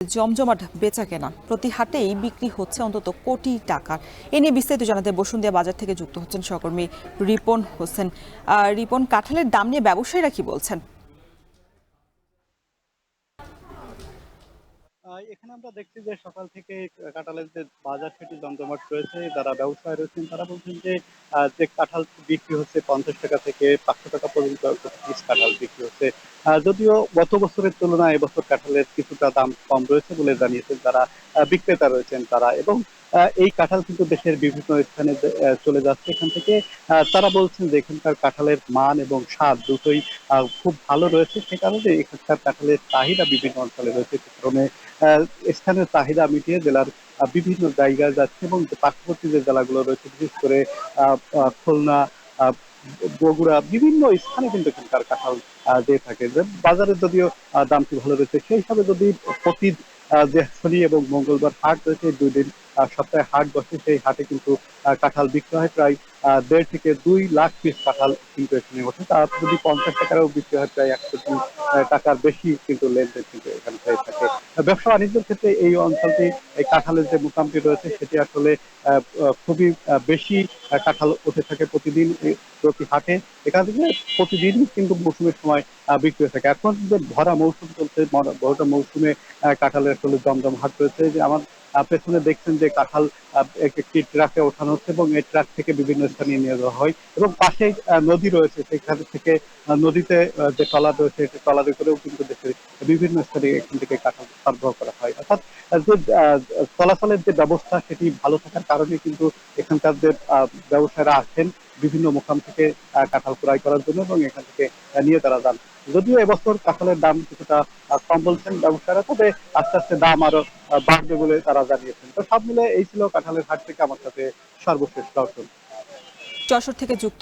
জমজমাট বেচাকেনা প্রতি হাটেই বিক্রি হচ্ছে অন্তত কোটি টাকার। এ নিয়ে বিস্তারিত জানাতে বসুন্ধিয়া বাজার থেকে যুক্ত হচ্ছেন সহকর্মী রিপন হোসেন। রিপন, কাঁঠালের দাম নিয়ে ব্যবসায়ীরা কি বলছেন? এখানে আমরা দেখছি যে সকাল থেকে কাঁঠালের যে বাজার সেটি জমজমাট রয়েছে। যারা ব্যবসায়ী রয়েছেন তারা বলছেন যে যে কাঁঠাল বিক্রি হচ্ছে 50 টাকা থেকে 500 টাকা পর্যন্ত পিস কাঁঠাল বিক্রি হচ্ছে। যদিও গত বছরের তুলনায় এবছর কাঁঠালের কিছুটা দাম কম রয়েছে বলে জানিয়েছেন যারা বিক্রেতা রয়েছেন তারা। এবং এই কাঁঠাল কিন্তু দেশের বিভিন্ন স্থানে চলে যাচ্ছে এখান থেকে। তারা বলছেন যে এখানকার কাঁঠালের মান এবং স্বাদ দুটোই খুব ভালো রয়েছে, সে কারণে এখানকার কাঁঠালের চাহিদা বিভিন্ন অঞ্চলে রয়েছে। সে কারণে আহ, স্থানীয় চাহিদা মিটিয়ে জেলার বিভিন্ন জায়গায় যাচ্ছে এবং যে পার্শ্ববর্তী যে জেলাগুলো রয়েছে বিশেষ করে খুলনা, আহ, বগুড়া বিভিন্ন স্থানে কিন্তু এখানকার কাঁঠাল দিয়ে থাকে। যে বাজারে যদিও দামটি ভালো রয়েছে, সেই হিসাবে যদি প্রতি যে শনি এবং মঙ্গলবার হাট রয়েছে, এই 2 দিন সপ্তাহে হাট বসে, সেই হাটে কিন্তু কাঁঠাল বিক্রি হয় প্রায় 1.5 থেকে 2 লাখ পিস কাঁঠাল কিন্তু এখানে ওঠে। তা যদি 50 টাকারও বিক্রি হয় প্রায় 100 টাকার বেশি কিন্তু লেনদেন কিন্তু এখানে হয়ে থাকে। ব্যবসা বাণিজ্যের ক্ষেত্রে এই অঞ্চলটি এই কাঁঠালের যে মোকামটি রয়েছে সেটি আসলে খুবই বেশি কাঁঠাল উঠে থাকে প্রতিদিন প্রতি হাটে। এখান থেকে প্রতিদিনই কিন্তু মৌসুমের সময় বিক্রি হয়ে থাকে। এখন যে ভরা মৌসুম চলছে, ভরা মৌসুমে কাঁঠালের আসলে জমজম হাট রয়েছে। যে আমার পেছনে দেখছেন যে কাঁঠাল একটি ট্রাকে ওঠানো হচ্ছে এবং এই ট্রাক থেকে বিভিন্ন স্থানে নিয়ে যাওয়া হয় এবং পাশেই নদী রয়েছে, সেখান থেকে নদীতে যে ট্রলার রয়েছে সেই ট্রলারে করেও কিন্তু দেশের বিভিন্ন স্থানে এখান থেকে কাঁঠাল সরবরাহ করা হয়। অর্থাৎ যে চলাচলের যে ব্যবস্থা সেটি ভালো থাকার কারণে কিন্তু এখানকার যে ব্যবসায়ীরা আসেন বিভিন্ন মোকাম থেকে কাঁঠাল ক্রয় করার জন্য এবং এখান থেকে নিয়ে তারা যান। যদিও এবছর কাঁঠালের দাম কিছুটা কম বলছেন ব্যবসায়ীরা, তবে আস্তে আস্তে দাম আরো বাড়বে বলে তারা জানিয়েছেন। তো সব মিলে এই ছিল কাঁঠালের হাট থেকে আমার সাথে সর্বশেষ দর্শন। যশোর থেকে যুক্ত